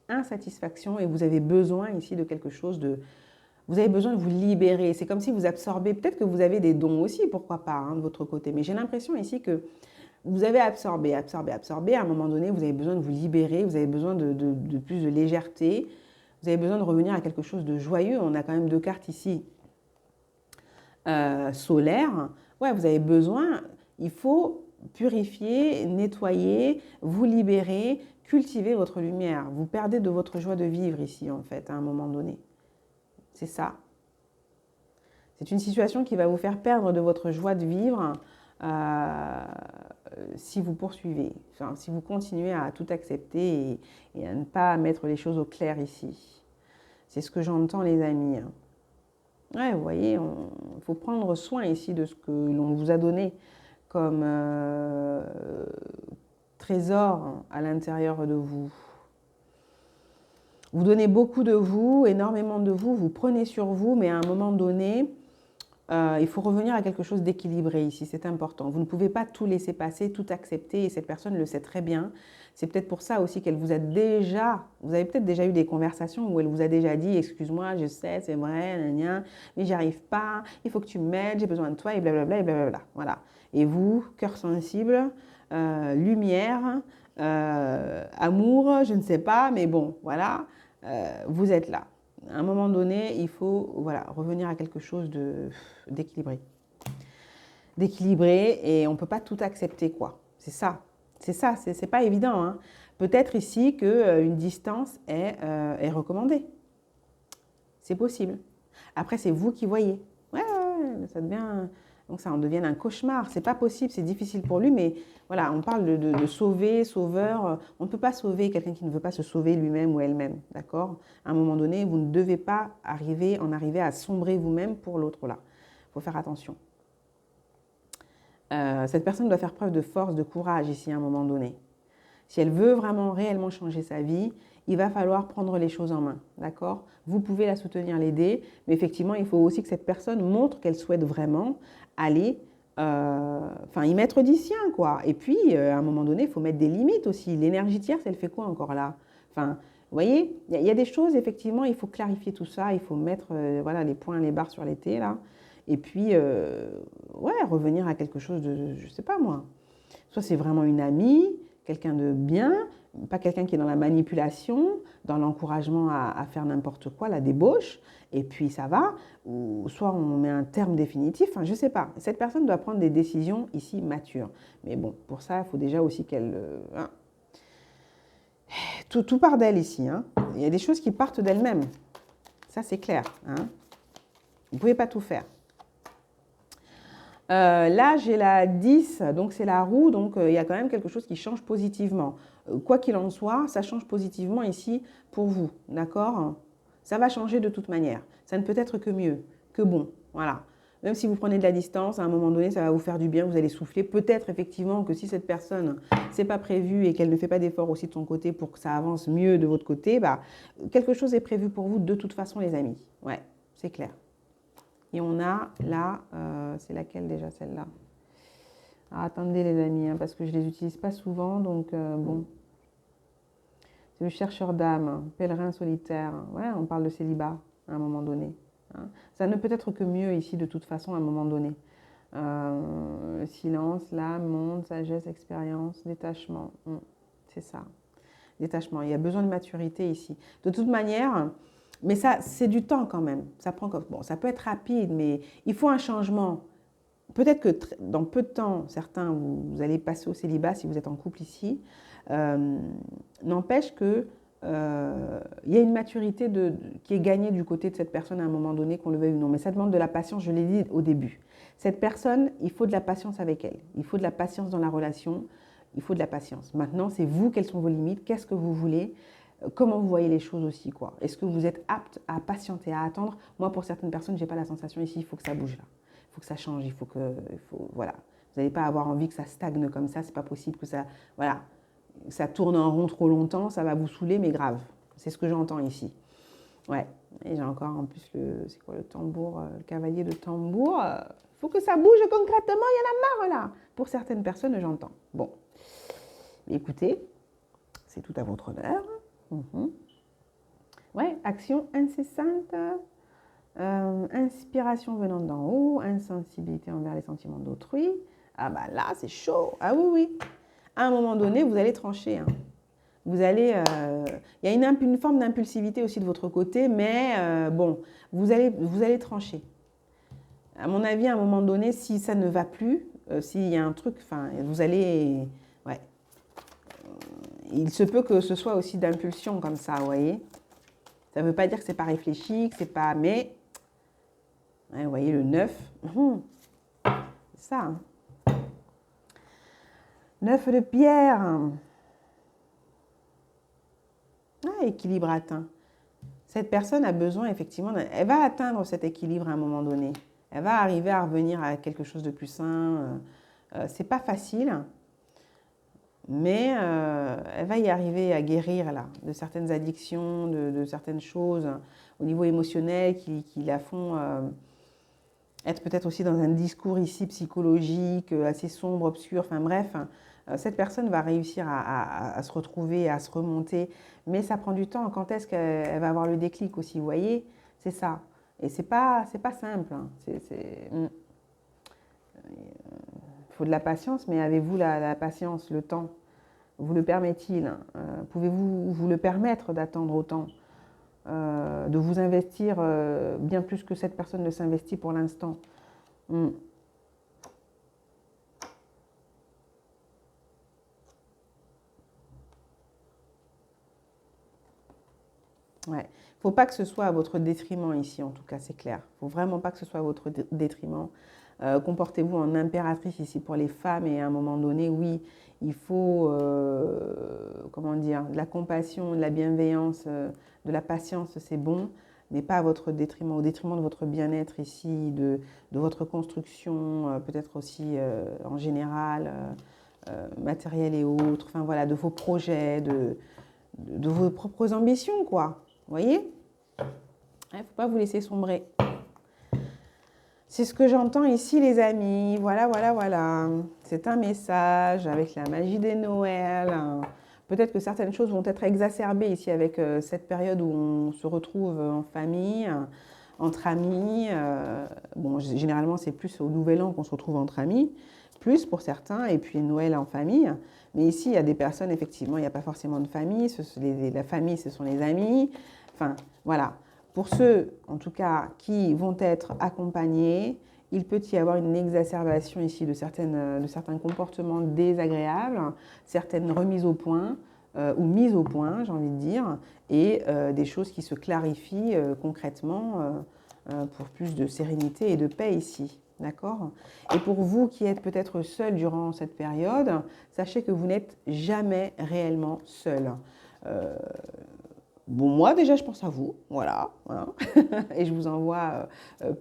S1: Insatisfaction et vous avez besoin ici de quelque chose de... Vous avez besoin de vous libérer. C'est comme si vous absorbez, peut-être que vous avez des dons aussi, pourquoi pas, hein, de votre côté. Mais j'ai l'impression ici que vous avez absorbé. À un moment donné, vous avez besoin de vous libérer, vous avez besoin de plus de légèreté, vous avez besoin de revenir à quelque chose de joyeux. On a quand même 2 cartes ici solaires. Ouais, vous avez besoin, il faut purifier, nettoyer, vous libérer, cultiver votre lumière. Vous perdez de votre joie de vivre ici, en fait, à un moment donné. C'est ça. C'est une situation qui va vous faire perdre de votre joie de vivre si vous poursuivez, enfin, si vous continuez à tout accepter et à ne pas mettre les choses au clair ici. C'est ce que j'entends, les amis. Ouais, vous voyez, il faut prendre soin ici de ce que l'on vous a donné comme trésor à l'intérieur de vous. Vous donnez beaucoup de vous, énormément de vous, vous prenez sur vous, mais à un moment donné, il faut revenir à quelque chose d'équilibré ici, c'est important. Vous ne pouvez pas tout laisser passer, tout accepter, et cette personne le sait très bien. C'est peut-être pour ça aussi qu'elle vous a déjà, vous avez peut-être déjà eu des conversations où elle vous a déjà dit, excuse-moi, je sais, c'est vrai, mais j'y arrive pas, il faut que tu m'aides, j'ai besoin de toi, et blablabla, et blablabla. Voilà. Et vous, cœur sensible, lumière, amour, je ne sais pas, mais bon, voilà, vous êtes là. À un moment donné, il faut voilà, revenir à quelque chose d'équilibré. D'équilibré et on ne peut pas tout accepter, quoi. C'est ça. C'est ça, c'est pas évident. Hein. Peut-être ici qu'une distance est recommandée. C'est possible. Après, c'est vous qui voyez. Ouais, ça devient... Donc ça en devient un cauchemar. C'est pas possible, c'est difficile pour lui, mais voilà, on parle de sauver, sauveur. On ne peut pas sauver quelqu'un qui ne veut pas se sauver lui-même ou elle-même, d'accord? À un moment donné, vous ne devez pas arriver à sombrer vous-même pour l'autre là. Il faut faire attention. Cette personne doit faire preuve de force, de courage ici à un moment donné. Si elle veut vraiment réellement changer sa vie, il va falloir prendre les choses en main, d'accord? Vous pouvez la soutenir, l'aider, mais effectivement, il faut aussi que cette personne montre qu'elle souhaite vraiment aller, y mettre du sien, quoi. Et puis, à un moment donné, il faut mettre des limites aussi. L'énergie tierce, elle fait quoi encore là? Enfin, vous voyez, il y a des choses, effectivement, il faut clarifier tout ça, il faut mettre voilà, les points, les barres sur les T, là. Et puis, ouais, revenir à quelque chose de, je sais pas moi, soit c'est vraiment une amie, quelqu'un de bien, pas quelqu'un qui est dans la manipulation, dans l'encouragement à faire n'importe quoi, la débauche, et puis ça va, ou soit on met un terme définitif, enfin je sais pas. Cette personne doit prendre des décisions ici matures. Mais bon, pour ça, il faut déjà aussi qu'elle... Tout part d'elle ici. Hein. Il y a des choses qui partent d'elle-même. Ça, c'est clair. Hein. Vous ne pouvez pas tout faire. Là, j'ai la 10, donc c'est la roue, donc il y a quand même quelque chose qui change positivement. Quoi qu'il en soit, ça change positivement ici pour vous, d'accord? Ça va changer de toute manière. Ça ne peut être que mieux, que bon, voilà. Même si vous prenez de la distance, à un moment donné, ça va vous faire du bien, vous allez souffler. Peut-être effectivement que si cette personne, c'est pas prévu et qu'elle ne fait pas d'effort aussi de son côté pour que ça avance mieux de votre côté, bah, quelque chose est prévu pour vous de toute façon, les amis. Ouais, c'est clair. Et on a là, c'est laquelle déjà celle-là? Ah, attendez les amis, hein, parce que je ne les utilise pas souvent, donc bon. C'est le chercheur d'âme, pèlerin solitaire. Ouais, on parle de célibat à un moment donné. Hein. Ça ne peut être que mieux ici de toute façon à un moment donné. Silence, l'âme, monde, sagesse, expérience, détachement. C'est ça. Détachement. Il y a besoin de maturité ici. De toute manière... Mais ça, c'est du temps quand même. Ça prend bon, ça peut être rapide, mais il faut un changement. Peut-être que dans peu de temps, certains, vous allez passer au célibat si vous êtes en couple ici. N'empêche que il y a une maturité qui est gagnée du côté de cette personne à un moment donné, qu'on le veuille ou non. Mais ça demande de la patience, je l'ai dit au début. Cette personne, il faut de la patience avec elle. Il faut de la patience dans la relation. Il faut de la patience. Maintenant, c'est vous, quelles sont vos limites, qu'est-ce que vous voulez. Comment vous voyez les choses aussi, quoi. Est-ce que vous êtes apte à patienter, à attendre? Moi, pour certaines personnes, je n'ai pas la sensation ici, il faut que ça bouge là. Il faut que ça change, voilà. Vous n'allez pas avoir envie que ça stagne comme ça, c'est pas possible que ça, voilà, ça tourne en rond trop longtemps, ça va vous saouler, mais grave. C'est ce que j'entends ici. Ouais, et j'ai encore en plus c'est quoi le tambour, le cavalier de tambour. Il faut que ça bouge concrètement, il y en a marre là. Pour certaines personnes, j'entends. Bon, écoutez, c'est tout à votre honneur. Ouais, action incessante, inspiration venant d'en haut, insensibilité envers les sentiments d'autrui. Ah bah là, c'est chaud. Ah oui, oui. À un moment donné, vous allez trancher. Hein. Vous allez, il y a une forme d'impulsivité aussi de votre côté, mais bon, vous allez trancher. À mon avis, à un moment donné, si ça ne va plus, s'il y a un truc, enfin, vous allez, ouais. Il se peut que ce soit aussi d'impulsion comme ça, vous voyez. Ça ne veut pas dire que c'est pas réfléchi, que c'est pas, mais, ouais, vous voyez le 9, c'est ça. Hein. 9 de pierre. Ah, équilibre atteint. Cette personne a besoin, effectivement, elle va atteindre cet équilibre à un moment donné. Elle va arriver à revenir à quelque chose de plus sain. C'est pas facile, mais elle va y arriver à guérir là, de certaines addictions, de certaines choses au niveau émotionnel qui la font être peut-être aussi dans un discours ici psychologique assez sombre, obscur, enfin bref. Cette personne va réussir à se retrouver, à se remonter, mais ça prend du temps. Quand est-ce qu'elle va avoir le déclic aussi, vous voyez? C'est ça. Et c'est pas simple. Hein. Il faut de la patience, mais avez-vous la patience, le temps? Vous le permet-il? Pouvez-vous vous le permettre d'attendre autant? De vous investir bien plus que cette personne ne s'investit pour l'instant? Ouais. Il ne faut pas que ce soit à votre détriment ici, en tout cas, c'est clair. Il ne faut vraiment pas que ce soit à votre détriment. Comportez-vous en impératrice ici pour les femmes et à un moment donné, oui, il faut, comment dire, de la compassion, de la bienveillance, de la patience, c'est bon, mais pas à votre détriment, au détriment de votre bien-être ici, de votre construction, peut-être aussi en général, matériel et autres, enfin voilà, de vos projets, de vos propres ambitions, quoi. Vous voyez? Il ne faut pas vous laisser sombrer. C'est ce que j'entends ici, les amis. Voilà, voilà, voilà. C'est un message avec la magie des Noëls. Peut-être que certaines choses vont être exacerbées ici avec cette période où on se retrouve en famille, entre amis. Bon, généralement, c'est plus au Nouvel An qu'on se retrouve entre amis, plus pour certains, et puis Noël en famille. Mais ici, il y a des personnes, effectivement, il n'y a pas forcément de famille. La famille, ce sont les amis. Enfin, voilà. Pour ceux, en tout cas, qui vont être accompagnés, il peut y avoir une exacerbation ici de certains comportements désagréables, certaines remises au point ou mises au point, j'ai envie de dire, et des choses qui se clarifient concrètement pour plus de sérénité et de paix ici. D'accord? Et pour vous qui êtes peut-être seul durant cette période, sachez que vous n'êtes jamais réellement seul. Bon, moi, déjà, je pense à vous, voilà. Et je vous envoie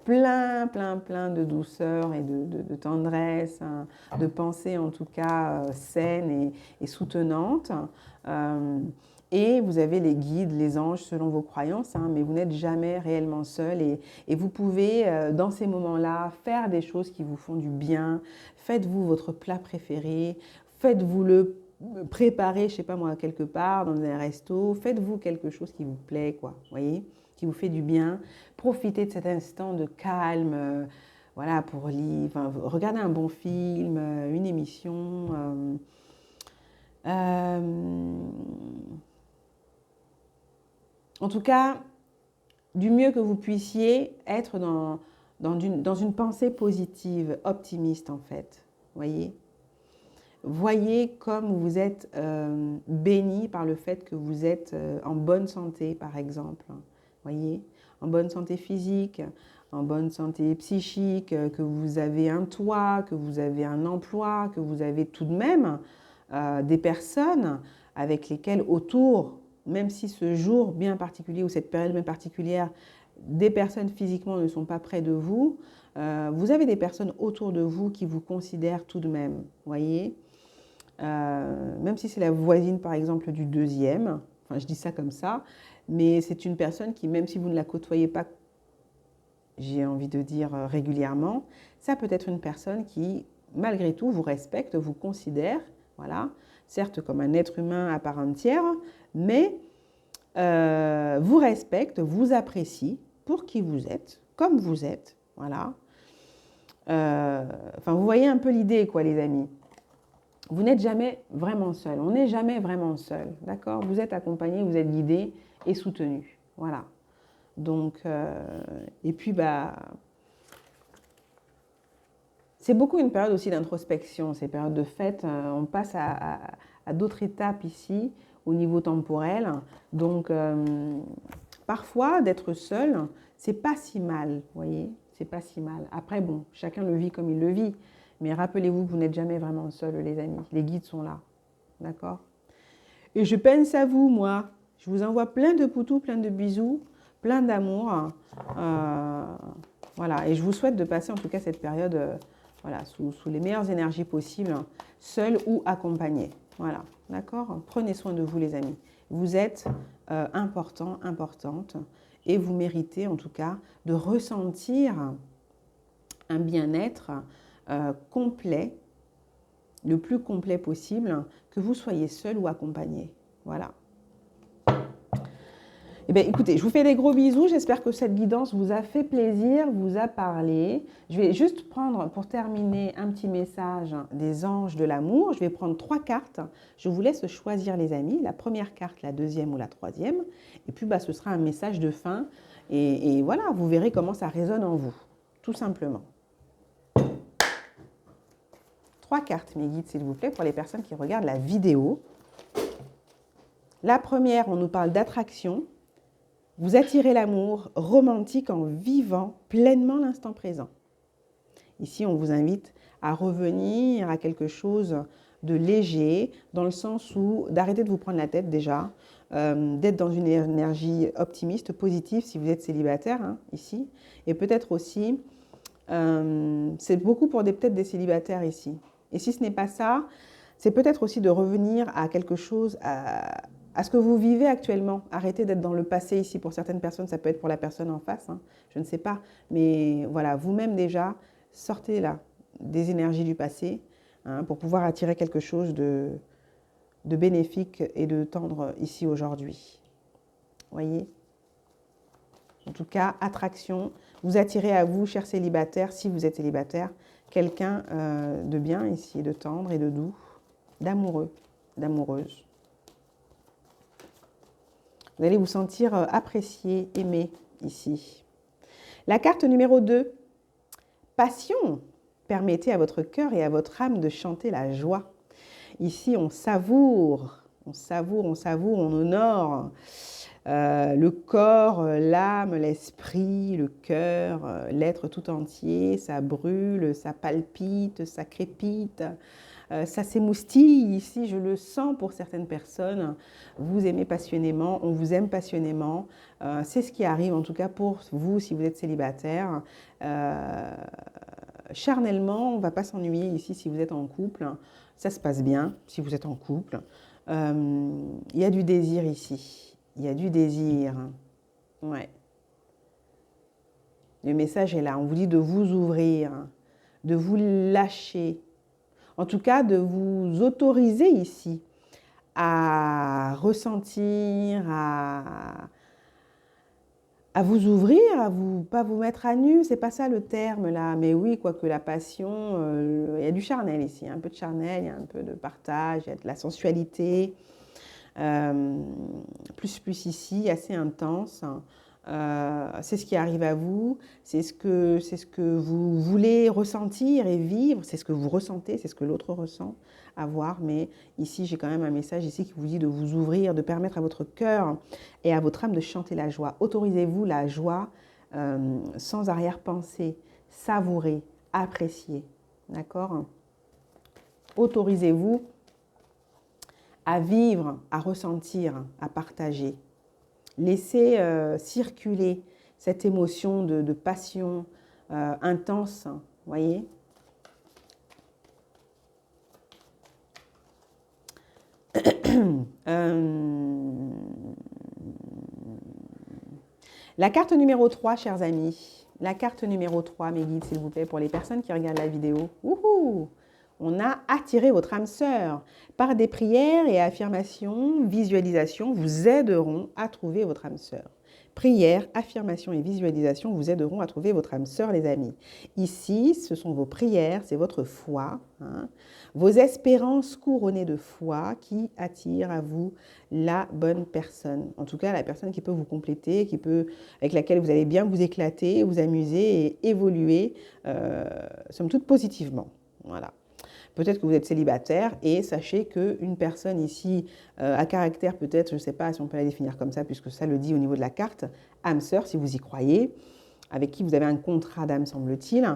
S1: plein de douceur et de tendresse, hein, de pensées, en tout cas, saines et soutenantes. Et vous avez les guides, les anges, selon vos croyances, hein, mais vous n'êtes jamais réellement seul. Et vous pouvez, dans ces moments-là, faire des choses qui vous font du bien. Faites-vous votre plat préféré, faites-vous-le préparez, je sais pas moi, quelque part, dans un resto, faites-vous quelque chose qui vous plaît, quoi, voyez, qui vous fait du bien. Profitez de cet instant de calme, voilà, pour lire, enfin, regardez un bon film, une émission. En tout cas, du mieux que vous puissiez être dans une pensée positive, optimiste, en fait, voyez. Voyez comme vous êtes béni par le fait que vous êtes en bonne santé, par exemple. Voyez, en bonne santé physique, en bonne santé psychique, que vous avez un toit, que vous avez un emploi, que vous avez tout de même des personnes avec lesquelles autour, même si ce jour bien particulier ou cette période bien particulière, des personnes physiquement ne sont pas près de vous, vous avez des personnes autour de vous qui vous considèrent tout de même, voyez. Même si c'est la voisine, par exemple, du deuxième, enfin, je dis ça comme ça, mais c'est une personne qui, même si vous ne la côtoyez pas, j'ai envie de dire régulièrement, ça peut être une personne qui, malgré tout, vous respecte, vous considère, voilà. certes comme un être humain à part entière, mais vous respecte, vous apprécie pour qui vous êtes, comme vous êtes, voilà. Enfin, vous voyez un peu l'idée, quoi, les amis. Vous n'êtes jamais vraiment seul. On n'est jamais vraiment seul, d'accord? Vous êtes accompagné, vous êtes guidé et soutenu, voilà. Donc, et puis, bah, c'est beaucoup une période aussi d'introspection, ces périodes de fête. On passe à d'autres étapes ici, au niveau temporel. Donc, parfois, d'être seul, c'est pas si mal, vous voyez? C'est pas si mal. Après, bon, chacun le vit comme il le vit. Mais rappelez-vous que vous n'êtes jamais vraiment seul, les amis. Les guides sont là, d'accord? Et je pense à vous, moi. Je vous envoie plein de poutous, plein de bisous, plein d'amour. Voilà, et je vous souhaite de passer en tout cas cette période voilà, sous les meilleures énergies possibles, seul ou accompagné. Voilà, d'accord? Prenez soin de vous, les amis. Vous êtes important, importante, et vous méritez en tout cas de ressentir un bien-être complet, le plus complet possible, que vous soyez seul ou accompagné. Voilà. Eh bien, écoutez, je vous fais des gros bisous. J'espère que cette guidance vous a fait plaisir, vous a parlé. Je vais juste prendre, pour terminer, un petit message des anges de l'amour. Je vais prendre 3 cartes. Je vous laisse choisir, les amis, la première carte, la deuxième ou la troisième. Et puis, bah, ce sera un message de fin. Et voilà, vous verrez comment ça résonne en vous, tout simplement. 3 cartes, mes guides, s'il vous plaît, pour les personnes qui regardent la vidéo. La première, on nous parle d'attraction. Vous attirez l'amour romantique en vivant pleinement l'instant présent. Ici, on vous invite à revenir à quelque chose de léger, dans le sens où d'arrêter de vous prendre la tête déjà, d'être dans une énergie optimiste, positive si vous êtes célibataire, hein, ici. Et peut-être aussi, c'est beaucoup pour peut-être des célibataires ici. Et si ce n'est pas ça, c'est peut-être aussi de revenir à quelque chose, à ce que vous vivez actuellement. Arrêtez d'être dans le passé ici. Pour certaines personnes, ça peut être pour la personne en face, hein, je ne sais pas. Mais voilà, vous-même déjà, sortez là des énergies du passé, hein, pour pouvoir attirer quelque chose de bénéfique et de tendre ici aujourd'hui. Voyez? En tout cas, attraction. Vous attirez à vous, chers célibataires, si vous êtes célibataire, quelqu'un de bien ici, de tendre et de doux, d'amoureux, d'amoureuse. Vous allez vous sentir apprécié, aimé ici. La carte numéro 2, passion. Permettez à votre cœur et à votre âme de chanter la joie. Ici, on savoure, on savoure, on savoure, on honore le corps, l'âme, l'esprit, le cœur, l'être tout entier. Ça brûle, ça palpite, ça crépite. Ça s'émoustille ici, je le sens pour certaines personnes. Vous aimez passionnément, on vous aime passionnément. C'est ce qui arrive en tout cas pour vous si vous êtes célibataire. Charnellement, on ne va pas s'ennuyer ici si vous êtes en couple. Ça se passe bien si vous êtes en couple. Il y a du désir ici. Il y a du désir. Ouais. Le message est là. On vous dit de vous ouvrir, de vous lâcher. En tout cas, de vous autoriser ici à ressentir, à vous ouvrir, à pas vous mettre à nu. C'est pas ça le terme là, mais oui, quoique la passion, il y a du charnel ici, un peu de charnel, il y a un peu de partage, il y a de la sensualité, plus ici, assez intense. C'est ce qui arrive à vous, c'est ce que vous voulez ressentir et vivre, c'est ce que vous ressentez, c'est ce que l'autre ressent, à voir. Mais ici, j'ai quand même un message ici qui vous dit de vous ouvrir, de permettre à votre cœur et à votre âme de chanter la joie. Autorisez-vous la joie sans arrière-pensée, savourez, appréciez, d'accord? Autorisez-vous à vivre, à ressentir, à partager. Laissez circuler cette émotion de passion intense, voyez. La carte numéro 3, chers amis. La carte numéro 3, mes guides, s'il vous plaît, pour les personnes qui regardent la vidéo. Wouhou! on a attiré votre âme sœur. Par des prières et affirmations, visualisations vous aideront à trouver votre âme sœur. Prières, affirmations et visualisations vous aideront à trouver votre âme sœur, les amis. Ici, ce sont vos prières, c'est votre foi, hein, vos espérances couronnées de foi qui attirent à vous la bonne personne. En tout cas, la personne qui peut vous compléter, avec laquelle vous allez bien vous éclater, vous amuser et évoluer, somme toute positivement. Voilà. Peut-être que vous êtes célibataire et sachez qu'une personne ici à caractère peut-être, je ne sais pas si on peut la définir comme ça puisque ça le dit au niveau de la carte, âme sœur si vous y croyez, avec qui vous avez un contrat d'âme semble-t-il,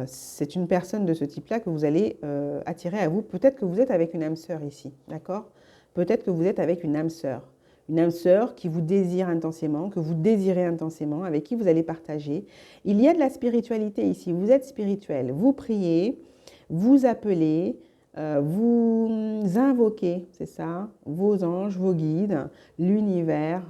S1: c'est une personne de ce type-là que vous allez attirer à vous. Peut-être que vous êtes avec une âme sœur ici, d'accord? Peut-être que vous êtes avec une âme sœur. Une âme sœur qui vous désire intensément, que vous désirez intensément, avec qui vous allez partager. Il y a de la spiritualité ici, vous êtes spirituel, vous priez, vous appelez, vous invoquez, c'est ça, vos anges, vos guides, l'univers.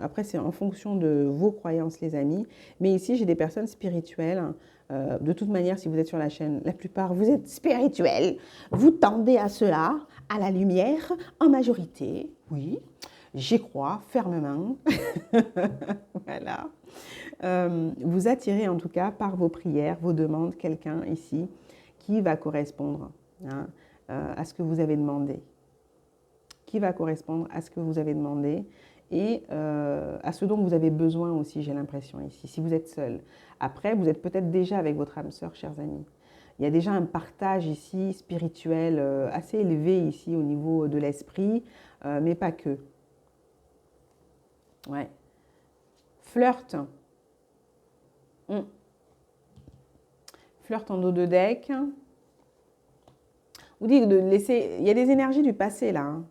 S1: Après, c'est en fonction de vos croyances, les amis. Mais ici, j'ai des personnes spirituelles. De toute manière, si vous êtes sur la chaîne, la plupart, vous êtes spirituels. Vous tendez à cela, à la lumière, en majorité. Oui, j'y crois fermement. Voilà. Vous attirez en tout cas par vos prières, vos demandes, quelqu'un ici qui va correspondre à ce que vous avez demandé. Qui va correspondre à ce que vous avez demandé et à ce dont vous avez besoin aussi, j'ai l'impression ici, si vous êtes seul. Après, vous êtes peut-être déjà avec votre âme sœur, chers amis. Il y a déjà un partage ici spirituel assez élevé ici au niveau de l'esprit, mais pas que. Ouais. Flirt. Flirt en dos de deck. Vous dites de laisser. Il y a des énergies du passé là. Hein.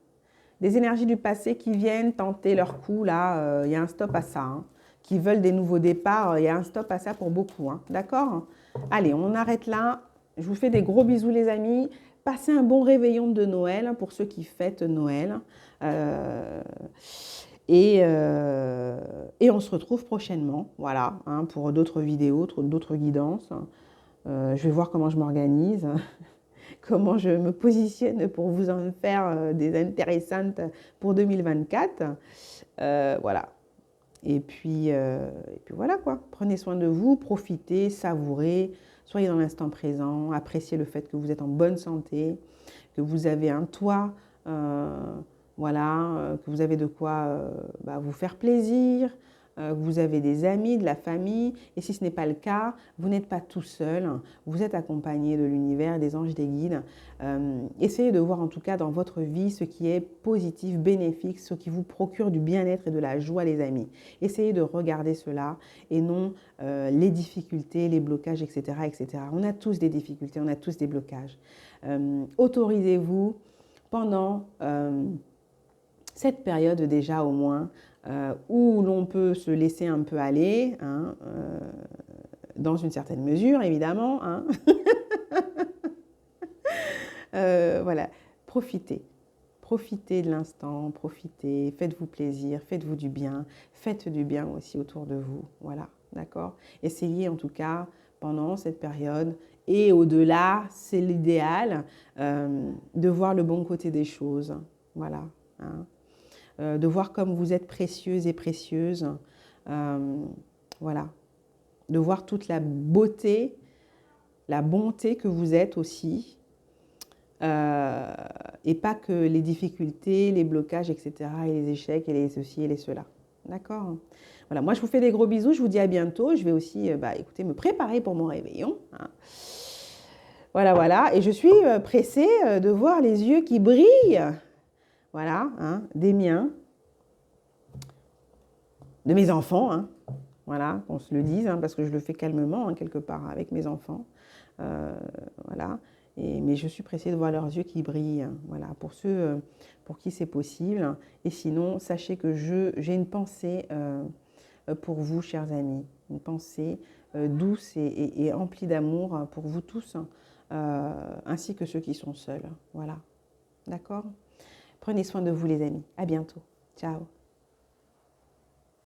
S1: Des énergies du passé qui viennent tenter leur coup là. Il y a un stop à ça. Hein. Qui veulent des nouveaux départs. Il y a un stop à ça pour beaucoup. Hein. D'accord? Allez, on arrête là. Je vous fais des gros bisous les amis. Passez un bon réveillon de Noël pour ceux qui fêtent Noël. Et on se retrouve prochainement, voilà, hein, pour d'autres vidéos, d'autres guidances. Je vais voir comment je m'organise, comment je me positionne pour vous en faire des intéressantes pour 2024. Voilà. Et puis voilà quoi. Prenez soin de vous, profitez, savourez, soyez dans l'instant présent, appréciez le fait que vous êtes en bonne santé, que vous avez un toit. Voilà, que vous avez de quoi vous faire plaisir, que vous avez des amis, de la famille. Et si ce n'est pas le cas, vous n'êtes pas tout seul, vous êtes accompagné de l'univers, des anges, des guides. Essayez de voir en tout cas dans votre vie ce qui est positif, bénéfique, ce qui vous procure du bien-être et de la joie, les amis. Essayez de regarder cela et non les difficultés, les blocages, etc., etc. On a tous des difficultés, on a tous des blocages. Autorisez-vous pendant cette période déjà au moins, où l'on peut se laisser un peu aller, hein, dans une certaine mesure évidemment. Hein. Voilà, profitez. Profitez de l'instant, profitez, faites-vous plaisir, faites-vous du bien, faites du bien aussi autour de vous. Voilà, d'accord? Essayez en tout cas pendant cette période et au-delà, c'est l'idéal, de voir le bon côté des choses. Voilà. Hein. De voir comme vous êtes précieuses et précieuses, voilà, de voir toute la beauté, la bonté que vous êtes aussi, et pas que les difficultés, les blocages, etc., et les échecs, et les ceci et les cela. D'accord? Voilà, moi je vous fais des gros bisous, je vous dis à bientôt, je vais aussi, écoutez, me préparer pour mon réveillon. Hein. Voilà, voilà, et je suis pressée de voir les yeux qui brillent. Voilà, hein, des miens, de mes enfants, hein, voilà, qu'on se le dise, hein, parce que je le fais calmement, hein, quelque part, avec mes enfants, voilà, mais je suis pressée de voir leurs yeux qui brillent, hein, voilà, pour ceux pour qui c'est possible, et sinon, sachez que j'ai une pensée pour vous, chers amis, une pensée douce et emplie d'amour pour vous tous, ainsi que ceux qui sont seuls, voilà, d'accord ? Prenez soin de vous les amis. À bientôt. Ciao.